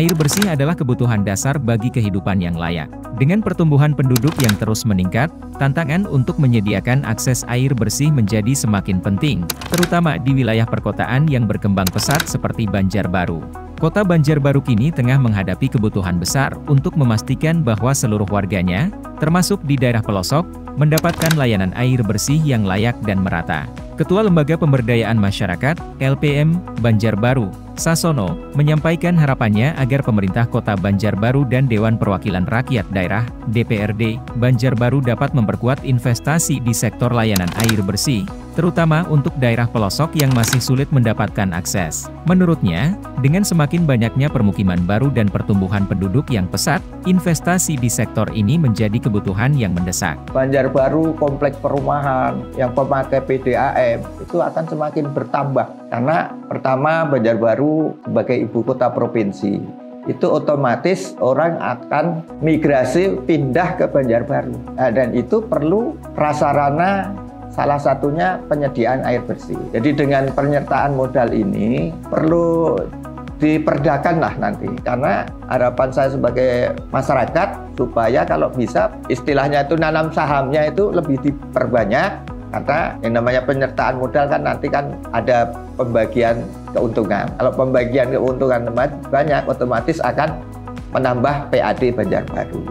Air bersih adalah kebutuhan dasar bagi kehidupan yang layak. Dengan pertumbuhan penduduk yang terus meningkat, tantangan untuk menyediakan akses air bersih menjadi semakin penting, terutama di wilayah perkotaan yang berkembang pesat seperti Banjarbaru. Kota Banjarbaru kini tengah menghadapi kebutuhan besar untuk memastikan bahwa seluruh warganya, termasuk di daerah pelosok, mendapatkan layanan air bersih yang layak dan merata. Ketua Lembaga Pemberdayaan Masyarakat, LPM, Banjarbaru, Sasono, menyampaikan harapannya agar pemerintah Kota Banjarbaru dan Dewan Perwakilan Rakyat Daerah, DPRD, Banjarbaru dapat memperkuat investasi di sektor layanan air bersih, terutama untuk daerah pelosok yang masih sulit mendapatkan akses. Menurutnya, dengan semakin banyaknya permukiman baru dan pertumbuhan penduduk yang pesat, investasi di sektor ini menjadi kebutuhan yang mendesak. Banjarbaru kompleks perumahan yang pemakai PDAM itu akan semakin bertambah karena pertama Banjarbaru sebagai ibu kota provinsi itu otomatis orang akan migrasi pindah ke Banjarbaru. Dan itu perlu prasarana, salah satunya penyediaan air bersih. Jadi dengan penyertaan modal ini perlu diperdakan lah nanti, karena harapan saya sebagai masyarakat supaya kalau bisa istilahnya itu nanam sahamnya itu lebih diperbanyak, karena yang namanya penyertaan modal kan nanti kan ada pembagian keuntungan. Kalau pembagian keuntungan banyak, otomatis akan menambah PAD Banjarbaru.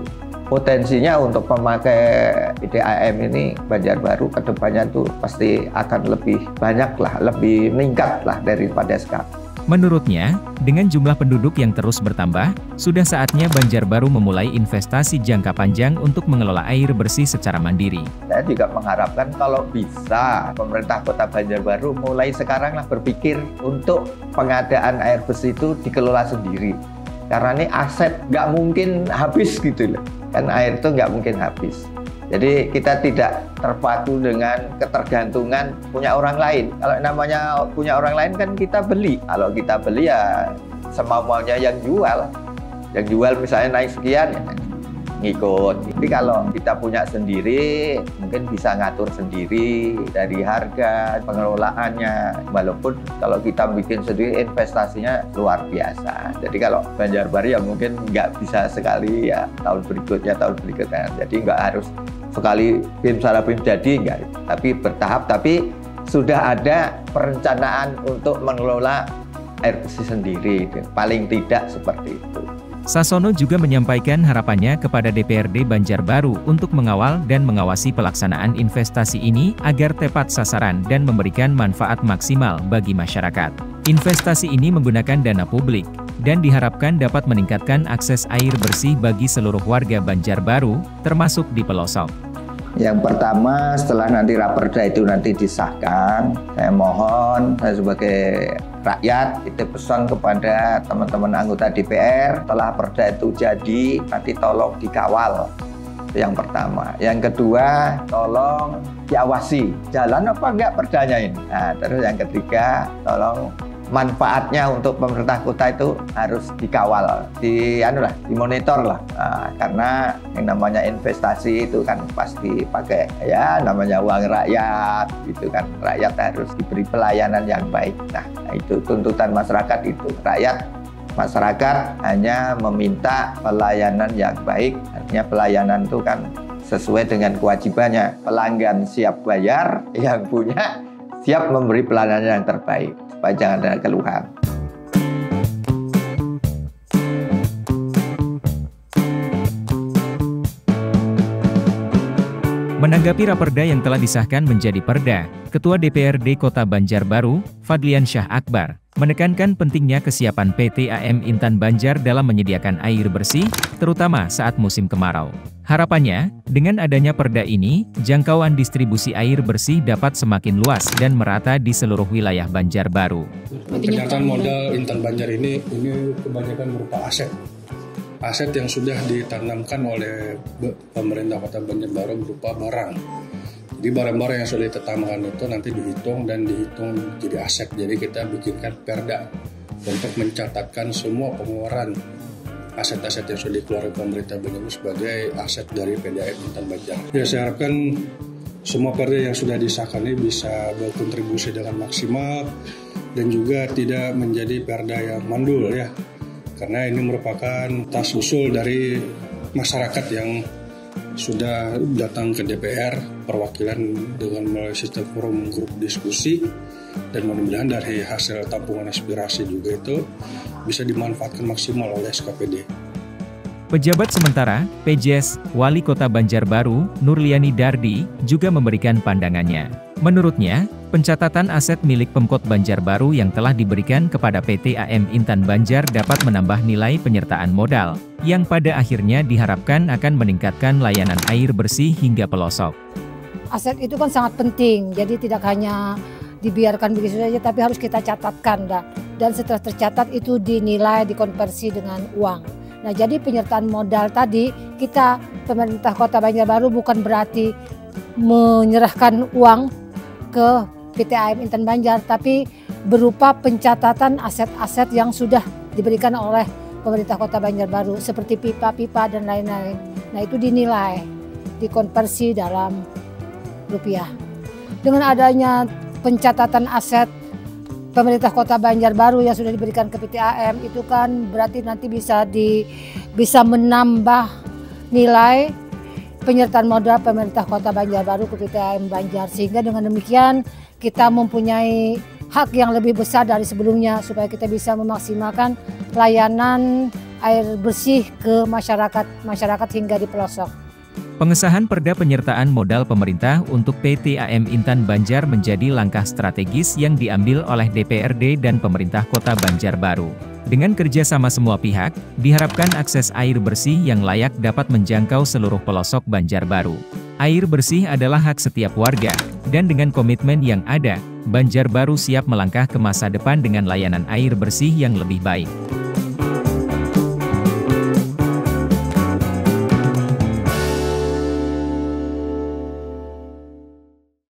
Potensinya untuk pemakai PDAM ini Banjarbaru kedepannya tuh pasti akan lebih banyak lah, lebih meningkat lah daripada sekarang. Menurutnya, dengan jumlah penduduk yang terus bertambah, sudah saatnya Banjarbaru memulai investasi jangka panjang untuk mengelola air bersih secara mandiri. Saya juga mengharapkan kalau bisa pemerintah Kota Banjarbaru mulai sekarang lah berpikir untuk pengadaan air bersih itu dikelola sendiri. Karena ini aset nggak mungkin habis gitu loh. Kan air itu nggak mungkin habis. Jadi kita tidak terpaku dengan ketergantungan punya orang lain. Kalau namanya punya orang lain kan kita beli. Kalau kita beli ya semau-maunya yang jual. Yang jual misalnya naik sekian ya ngikut. Tapi kalau kita punya sendiri mungkin bisa ngatur sendiri dari harga, pengelolaannya. Walaupun kalau kita bikin sendiri investasinya luar biasa. Jadi kalau Banjarbaru ya mungkin nggak bisa sekali ya tahun berikutnya. Jadi nggak harus sekali BIM salah BIM jadi enggak, tapi bertahap, tapi sudah ada perencanaan untuk mengelola air bersih sendiri, paling tidak seperti itu. Sasono juga menyampaikan harapannya kepada DPRD Banjarbaru untuk mengawal dan mengawasi pelaksanaan investasi ini agar tepat sasaran dan memberikan manfaat maksimal bagi masyarakat. Investasi ini menggunakan dana publik, dan diharapkan dapat meningkatkan akses air bersih bagi seluruh warga Banjarbaru, termasuk di pelosok. Yang pertama, setelah nanti raperda itu nanti disahkan, saya mohon, saya sebagai rakyat, itu pesan kepada teman-teman anggota DPR, setelah perda itu jadi, nanti tolong dikawal. Itu yang pertama. Yang kedua, tolong diawasi, jalan apa enggak perdanya ini. Nah, terus yang ketiga, tolong manfaatnya untuk pemerintah kota itu harus dikawal, dimonitor lah. Nah, karena yang namanya investasi itu kan pasti pakai ya namanya uang rakyat, gitu kan. Rakyat harus diberi pelayanan yang baik. Nah, itu tuntutan masyarakat itu. Masyarakat hanya meminta pelayanan yang baik. Artinya pelayanan itu kan sesuai dengan kewajibannya. Pelanggan siap bayar, yang punya siap memberi pelayanan yang terbaik. Supaya jangan ada keluhan. Menanggapi raperda yang telah disahkan menjadi perda, Ketua DPRD Kota Banjarbaru, Fadlian Syah Akbar, menekankan pentingnya kesiapan PT AM Intan Banjar dalam menyediakan air bersih, terutama saat musim kemarau. Harapannya, dengan adanya perda ini, jangkauan distribusi air bersih dapat semakin luas dan merata di seluruh wilayah Banjarbaru. Penyertaan modal Intan Banjar ini kebanyakan berupa aset yang sudah ditanamkan oleh pemerintah Kota Banjarbaru berupa barang. Jadi barang-barang yang sudah ditanamkan itu nanti dihitung jadi aset. Jadi kita bikinkan perda untuk mencatatkan semua pengeluaran aset-aset yang sudah dikeluarkan pemerintah Banjarbaru sebagai aset dari PDAM Intan Banjar. Ya, saya harapkan semua perda yang sudah disahkan ini bisa berkontribusi dengan maksimal dan juga tidak menjadi perda yang mandul ya. karena ini merupakan tas usul dari masyarakat yang sudah datang ke DPR perwakilan dengan melalui sistem forum grup diskusi, dan mudah-mudahan dari hasil tampungan aspirasi juga itu bisa dimanfaatkan maksimal oleh SKPD. Pejabat sementara, PJS, Wali Kota Banjarbaru, Nurliani Dardi, juga memberikan pandangannya. Menurutnya, pencatatan aset milik Pemkot Banjarbaru yang telah diberikan kepada PT AM Intan Banjar dapat menambah nilai penyertaan modal, yang pada akhirnya diharapkan akan meningkatkan layanan air bersih hingga pelosok. Aset itu kan sangat penting, jadi tidak hanya dibiarkan begitu saja, tapi harus kita catatkan. Dan setelah tercatat itu dinilai, dikonversi dengan uang. Nah, jadi penyertaan modal tadi, kita pemerintah Kota Banjarbaru bukan berarti menyerahkan uang ke PT AM Intan Banjar, tapi berupa pencatatan aset-aset yang sudah diberikan oleh pemerintah Kota Banjarbaru, seperti pipa-pipa dan lain-lain. Nah, itu dinilai, dikonversi dalam rupiah. Dengan adanya pencatatan aset pemerintah Kota Banjarbaru yang sudah diberikan ke PT AM, itu kan berarti nanti bisa menambah nilai penyertaan modal pemerintah Kota Banjarbaru ke PT AM Banjar, sehingga dengan demikian kita mempunyai hak yang lebih besar dari sebelumnya supaya kita bisa memaksimalkan layanan air bersih ke masyarakat hingga di pelosok. Pengesahan Perda Penyertaan Modal Pemerintah untuk PT AM Intan Banjar menjadi langkah strategis yang diambil oleh DPRD dan pemerintah Kota Banjarbaru. Dengan kerjasama semua pihak, diharapkan akses air bersih yang layak dapat menjangkau seluruh pelosok Banjarbaru. Air bersih adalah hak setiap warga, dan dengan komitmen yang ada, Banjarbaru siap melangkah ke masa depan dengan layanan air bersih yang lebih baik.